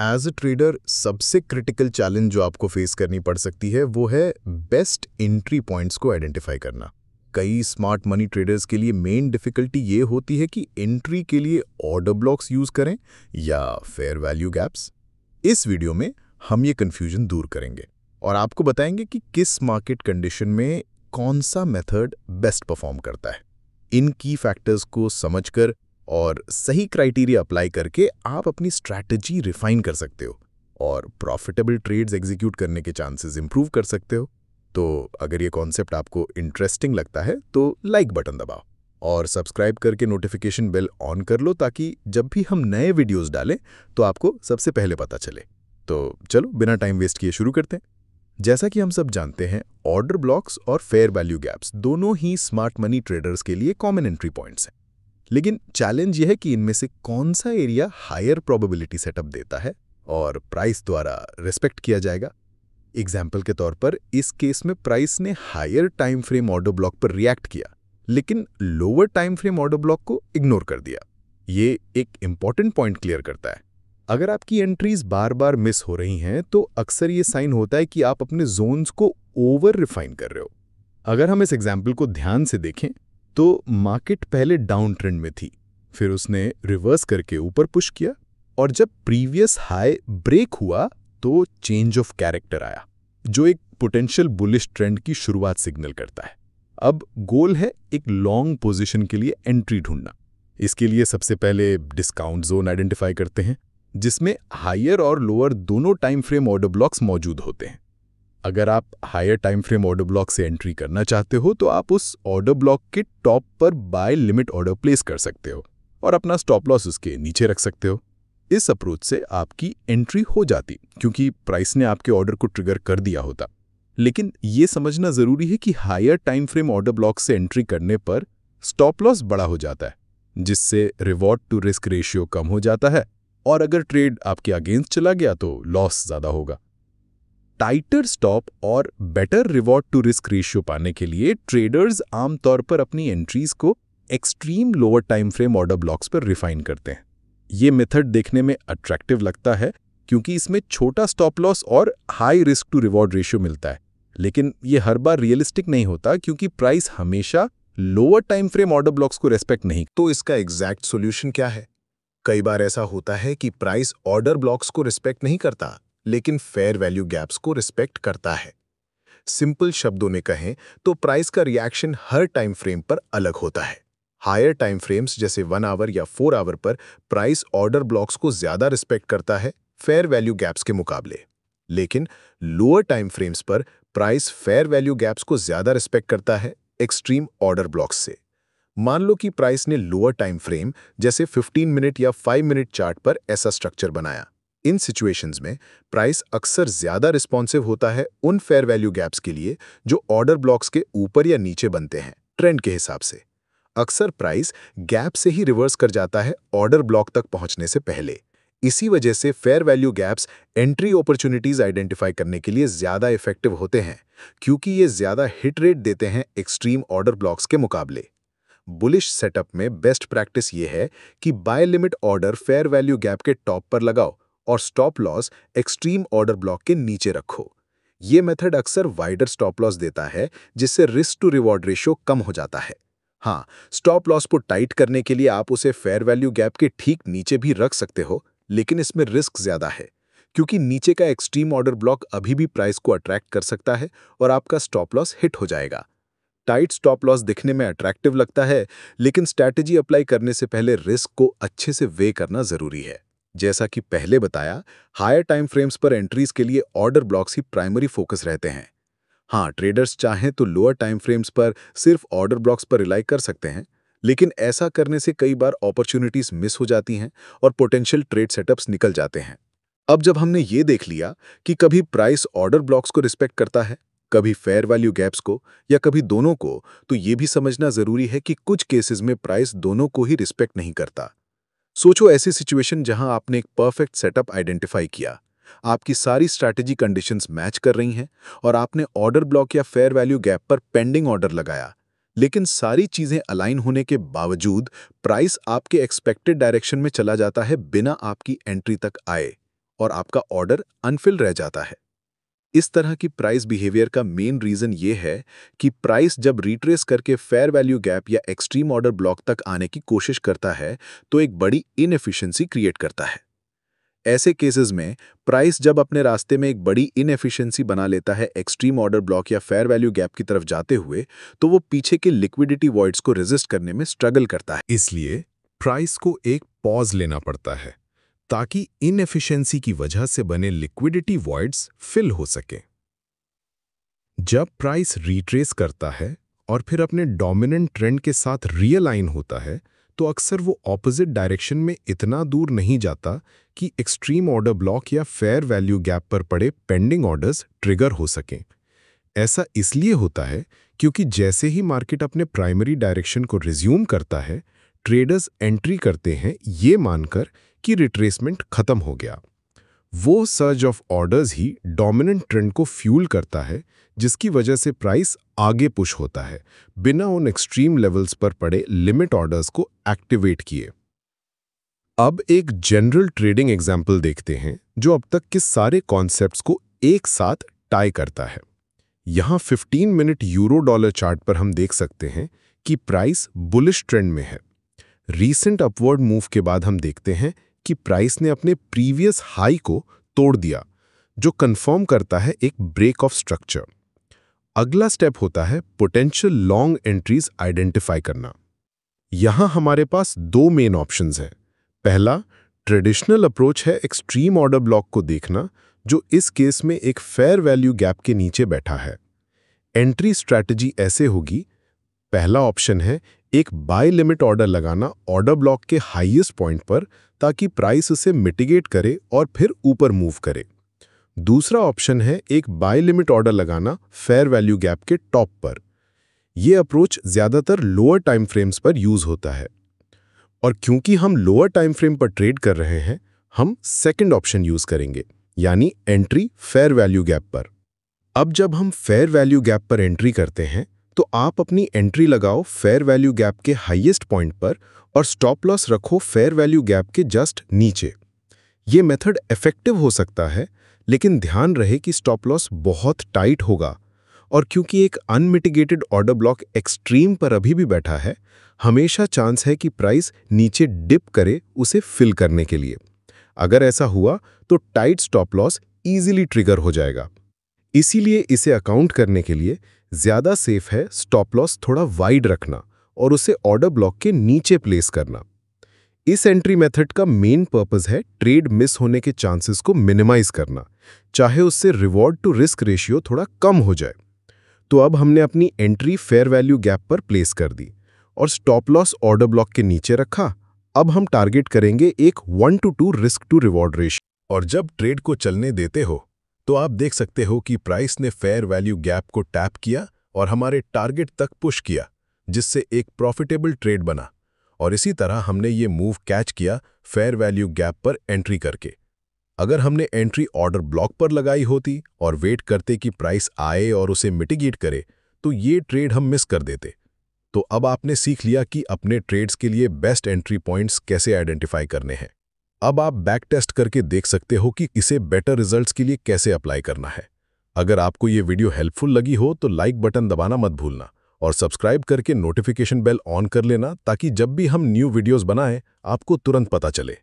As a trader सबसे critical challenge जो आपको फेस करनी पड़ सकती है वो है बेस्ट एंट्री पॉइंट्स को आइडेंटिफाई करना। कई स्मार्ट मनी ट्रेडर्स के लिए मेन डिफिकल्टी ये होती है कि एंट्री के लिए ऑर्डर ब्लॉक्स यूज करें या फेयर वैल्यू गैप्स। इस वीडियो में हम ये कंफ्यूजन दूर करेंगे और आपको बताएंगे कि किस मार्केट कंडीशन में कौन सा मेथड बेस्ट परफॉर्म करता है। इन की फैक्टर्स को समझकर और सही क्राइटेरिया अप्लाई करके आप अपनी स्ट्रैटेजी रिफाइन कर सकते हो और प्रॉफिटेबल ट्रेड्स एग्जीक्यूट करने के चांसेस इंप्रूव कर सकते हो। तो अगर ये कॉन्सेप्ट आपको इंटरेस्टिंग लगता है तो लाइक बटन दबाओ और सब्सक्राइब करके नोटिफिकेशन बेल ऑन कर लो ताकि जब भी हम नए वीडियोस डालें तो आपको सबसे पहले पता चले। तो चलो बिना टाइम वेस्ट किए शुरू करते हैं। जैसा कि हम सब जानते हैं, ऑर्डर ब्लॉक्स और फेयर वैल्यू गैप्स दोनों ही स्मार्ट मनी ट्रेडर्स के लिए कॉमन एंट्री पॉइंट्स हैं। लेकिन चैलेंज यह है कि इनमें से कौन सा एरिया हायर प्रोबेबिलिटी सेटअप देता है और प्राइस द्वारा रिस्पेक्ट किया जाएगा। एग्जाम्पल के तौर पर इस केस में प्राइस ने higher time frame order block पर रिएक्ट किया लेकिन lower time frame order block को इग्नोर कर दिया। ये एक इंपॉर्टेंट पॉइंट क्लियर करता है। अगर आपकी एंट्रीज बार बार मिस हो रही हैं तो अक्सर ये साइन होता है कि आप अपने जोन्स को ओवर रिफाइन कर रहे हो। अगर हम इस एग्जाम्पल को ध्यान से देखें तो मार्केट पहले डाउन ट्रेंड में थी, फिर उसने रिवर्स करके ऊपर पुश किया और जब प्रीवियस हाई ब्रेक हुआ तो चेंज ऑफ कैरेक्टर आया जो एक पोटेंशियल बुलिश ट्रेंड की शुरुआत सिग्नल करता है। अब गोल है एक लॉन्ग पोजीशन के लिए एंट्री ढूंढना। इसके लिए सबसे पहले डिस्काउंट जोन आइडेंटिफाई करते हैं जिसमें हायर और लोअर दोनों टाइम फ्रेम ऑर्डर ब्लॉक्स मौजूद होते हैं। अगर आप higher time frame order block से एंट्री करना चाहते हो तो आप उस ऑर्डर ब्लॉक के टॉप पर बाय लिमिट ऑर्डर प्लेस कर सकते हो और अपना स्टॉप लॉस उसके नीचे रख सकते हो। इस अप्रोच से आपकी एंट्री हो जाती क्योंकि प्राइस ने आपके ऑर्डर को ट्रिगर कर दिया होता। लेकिन ये समझना जरूरी है कि higher time frame order block से एंट्री करने पर स्टॉप लॉस बड़ा हो जाता है जिससे रिवॉर्ड टू रिस्क रेशियो कम हो जाता है और अगर ट्रेड आपके अगेंस्ट चला गया तो लॉस ज्यादा होगा। टाइटर स्टॉप और better reward to risk ratio पाने के लिए ट्रेडर्स आमतौर पर अपनी एंट्रीज को extreme lower time frame order blocks पर रिफाइन करते हैं। ये मेथड देखने में अट्रैक्टिव लगता है क्योंकि इसमें छोटा स्टॉप लॉस और high risk to reward ratio मिलता है, लेकिन ये हर बार रियलिस्टिक नहीं होता क्योंकि प्राइस हमेशा lower time frame order blocks को रेस्पेक्ट नहीं। तो इसका एग्जैक्ट सॉल्यूशन क्या है? कई बार ऐसा होता है कि प्राइस ऑर्डर ब्लॉक्स को रिस्पेक्ट नहीं करता लेकिन फेयर वैल्यू गैप्स को रिस्पेक्ट करता है। सिंपल शब्दों में कहें तो प्राइस का रिएक्शन हर टाइम फ्रेम पर अलग होता है। हायर टाइम फ्रेम्स जैसे 1 आवर या 4 आवर पर प्राइस ऑर्डर ब्लॉक्स को ज्यादा रिस्पेक्ट करता है फेयर वैल्यू गैप्स के मुकाबले, लेकिन लोअर टाइम फ्रेम्स पर प्राइस फेयर वैल्यू गैप्स को ज्यादा रिस्पेक्ट करता है एक्सट्रीम ऑर्डर ब्लॉक्स से। मान लो कि प्राइस ने लोअर टाइम फ्रेम जैसे 15 मिनट या 5 मिनट चार्ट पर ऐसा स्ट्रक्चर बनाया। इन सिचुएशंस में प्राइस अक्सर ज्यादा रिस्पॉन्सिव होता है उन फेयर वैल्यू गैप्स के लिए जो ऑर्डर ब्लॉक्स के ऊपर या नीचे बनते हैं ट्रेंड के हिसाब से। अक्सर प्राइस गैप से ही रिवर्स कर जाता है ऑर्डर ब्लॉक तक पहुंचने से पहले। इसी वजह से fair value gaps entry opportunities identify करने के लिए ज्यादा इफेक्टिव होते हैं क्योंकि ये ज्यादा हिट रेट देते हैं एक्सट्रीम ऑर्डर ब्लॉक्स के मुकाबले। बुलिश सेटअप में बेस्ट प्रैक्टिस ये है कि buy limit order fair value gap के टॉप पर लगाओ और stop loss extreme order block के नीचे रखो। ये मेथड अक्सर वाइडर स्टॉप लॉस देता है जिससे रिस्क टू रिवॉर्ड रेशियो कम हो जाता है। हाँ, स्टॉप लॉस को टाइट करने के लिए आप उसे फेयर वैल्यू गैप के ठीक नीचे भी रख सकते हो, लेकिन इसमें रिस्क ज्यादा है क्योंकि नीचे का एक्सट्रीम ऑर्डर ब्लॉक अभी भी प्राइस को अट्रैक्ट कर सकता है और आपका स्टॉप लॉस हिट हो जाएगा। टाइट स्टॉप लॉस दिखने में अट्रैक्टिव लगता है लेकिन स्ट्रैटेजी अप्लाई करने से पहले रिस्क को अच्छे से वे करना जरूरी है। जैसा कि पहले बताया, हायर टाइम फ्रेम्स पर एंट्रीज के लिए ऑर्डर ब्लॉक्स ही प्राइमरी फोकस रहते हैं। हाँ, ट्रेडर्स चाहें तो लोअर टाइम फ्रेम्स पर सिर्फ ऑर्डर ब्लॉक्स पर रिलाई कर सकते हैं, लेकिन ऐसा करने से कई बार अपॉर्चुनिटीज मिस हो जाती हैं और पोटेंशियल ट्रेड सेटअप्स निकल जाते हैं। अब जब हमने ये देख लिया कि कभी प्राइस ऑर्डर ब्लॉक्स को रिस्पेक्ट करता है, कभी फेयर वैल्यू गैप्स को या कभी दोनों को, तो ये भी समझना जरूरी है कि कुछ केसेस में प्राइस दोनों को ही रिस्पेक्ट नहीं करता। सोचो ऐसी सिचुएशन जहां आपने एक परफेक्ट सेटअप आइडेंटिफाई किया, आपकी सारी स्ट्रैटेजी कंडीशंस मैच कर रही हैं और आपने ऑर्डर ब्लॉक या फेयर वैल्यू गैप पर पेंडिंग ऑर्डर लगाया, लेकिन सारी चीजें अलाइन होने के बावजूद प्राइस आपके एक्सपेक्टेड डायरेक्शन में चला जाता है बिना आपकी एंट्री तक आए। और आपका ऑर्डर अनफिल रह जाता है। इस तरह की प्राइस बिहेवियर का मेन रीजन ये है कि प्राइस जब रिट्रेस करके फेयर वैल्यू गैप या एक्सट्रीम ऑर्डर ब्लॉक तक आने की कोशिश करता है तो एक बड़ी इनएफिशिएंसी क्रिएट करता है। ऐसे केसेस में प्राइस जब अपने रास्ते में एक बड़ी इनएफिशिएंसी बना लेता है एक्सट्रीम ऑर्डर ब्लॉक या फेयर वैल्यू गैप की तरफ जाते हुए, तो वो पीछे के लिक्विडिटी वॉइड्स को रेजिस्ट करने में स्ट्रगल करता है। इसलिए प्राइस को एक पॉज लेना पड़ता है ताकि इनएफिशिएंसी की वजह से बने लिक्विडिटी वॉइड्स फिल हो सकें। जब प्राइस रिट्रेस करता है और फिर अपने डोमिनेंट ट्रेंड के साथ रीअलाइन होता है, तो अक्सर वो ऑपोजिट डायरेक्शन में इतना दूर नहीं जाता कि एक्सट्रीम ऑर्डर ब्लॉक या फेयर वैल्यू गैप पर पड़े पेंडिंग ऑर्डर्स ट्रिगर हो सकें। ऐसा इसलिए होता है क्योंकि जैसे ही मार्केट अपने प्राइमरी डायरेक्शन को रिज्यूम करता है, ट्रेडर्स एंट्री करते हैं ये मानकर कि रिट्रेसमेंट खत्म हो गया। वो surge of orders he dominant trend को फ्यूल करता है, जिसकी वजह से प्राइस आगे पुश होता है बिना उन एक्सट्रीम लेवल्स पर पड़े लिमिट ऑर्डर्स को एक्टिवेट किए। अब एक जनरल ट्रेडिंग एग्जाम्पल देखते हैं जो अब तक के सारे कॉन्सेप्ट्स को एक साथ टाई करता है। यहाँ 15 मिनट यूरो डॉलर चार्ट पर हम देख सकते हैं कि प्राइस बुलिश ट्रेंड में है। रीसेंट अपवर्ड मूव के बाद हम देखते हैं कि प्राइस ने अपने प्रीवियस हाई को तोड़ दिया, जो कंफर्म करता है एक ब्रेक ऑफ स्ट्रक्चर। अगला स्टेप होता है पोटेंशियल लॉन्ग एंट्रीज आइडेंटिफाई करना। यहां हमारे पास दो मेन ऑप्शंस हैं। पहला ट्रेडिशनल अप्रोच है एक्सट्रीम ऑर्डर ब्लॉक को देखना, जो इस केस में एक फेयर वैल्यू गैप के नीचे बैठा है। एंट्री स्ट्रैटेजी ऐसे होगी। पहला ऑप्शन है एक बाय लिमिट ऑर्डर लगाना ऑर्डर ब्लॉक के हाईएस्ट पॉइंट पर, ताकि प्राइस उसे मिटिगेट करे और फिर ऊपर मूव करे। दूसरा ऑप्शन है एक बाय लिमिट ऑर्डर लगाना फेयर वैल्यू गैप के टॉप पर। यह अप्रोच ज्यादातर लोअर टाइम फ्रेम्स पर यूज होता है, और क्योंकि हम लोअर टाइम फ्रेम पर ट्रेड कर रहे हैं, हम सेकंड ऑप्शन यूज करेंगे, यानी एंट्री फेयर वैल्यू गैप पर। अब जब हम फेयर वैल्यू गैप पर एंट्री करते हैं, तो आप अपनी एंट्री लगाओ फेयर वैल्यू गैप के हाईएस्ट पॉइंट पर और स्टॉप लॉस रखो फेयर वैल्यू गैप के जस्ट नीचे। ये मेथड इफेक्टिव हो सकता है, लेकिन ध्यान रहे कि स्टॉप लॉस बहुत टाइट होगा, और क्योंकि एक अनमिटिगेटेड ऑर्डर ब्लॉक एक्सट्रीम पर अभी भी बैठा है, हमेशा चांस है कि प्राइस नीचे डिप करे उसे फिल करने के लिए। अगर ऐसा हुआ तो tight stop loss easily trigger हो जाएगा। इसीलिए इसे अकाउंट करने के लिए ज्यादा सेफ है स्टॉप लॉस थोड़ा वाइड रखना और उसे ऑर्डर ब्लॉक के नीचे प्लेस करना। इस एंट्री मेथड का मेन पर्पस है ट्रेड मिस होने के चांसेस को मिनिमाइज करना, चाहे उससे रिवॉर्ड टू रिस्क रेशियो थोड़ा कम हो जाए। तो अब हमने अपनी एंट्री फेयर वैल्यू गैप पर प्लेस कर दी और स्टॉप लॉस ऑर्डर ब्लॉक के नीचे रखा। अब हम टारगेट करेंगे एक 1:2 रिस्क टू रिवॉर्ड रेशियो। और जब ट्रेड को चलने देते हो तो आप देख सकते हो कि प्राइस ने फेयर वैल्यू गैप को टैप किया और हमारे टारगेट तक पुश किया, जिससे एक प्रॉफिटेबल ट्रेड बना। और इसी तरह हमने ये मूव कैच किया फेयर वैल्यू गैप पर एंट्री करके। अगर हमने एंट्री ऑर्डर ब्लॉक पर लगाई होती और वेट करते कि प्राइस आए और उसे मिटिगेट करे, तो ये ट्रेड हम मिस कर देते। तो अब आपने सीख लिया कि अपने ट्रेड्स के लिए बेस्ट एंट्री पॉइंट्स कैसे आइडेंटिफाई करने हैं। अब आप बैक टेस्ट करके देख सकते हो कि इसे बेटर रिजल्ट्स के लिए कैसे अप्लाई करना है। अगर आपको ये वीडियो हेल्पफुल लगी हो तो लाइक बटन दबाना मत भूलना और सब्सक्राइब करके नोटिफिकेशन बेल ऑन कर लेना, ताकि जब भी हम न्यू वीडियोस बनाएं आपको तुरंत पता चले।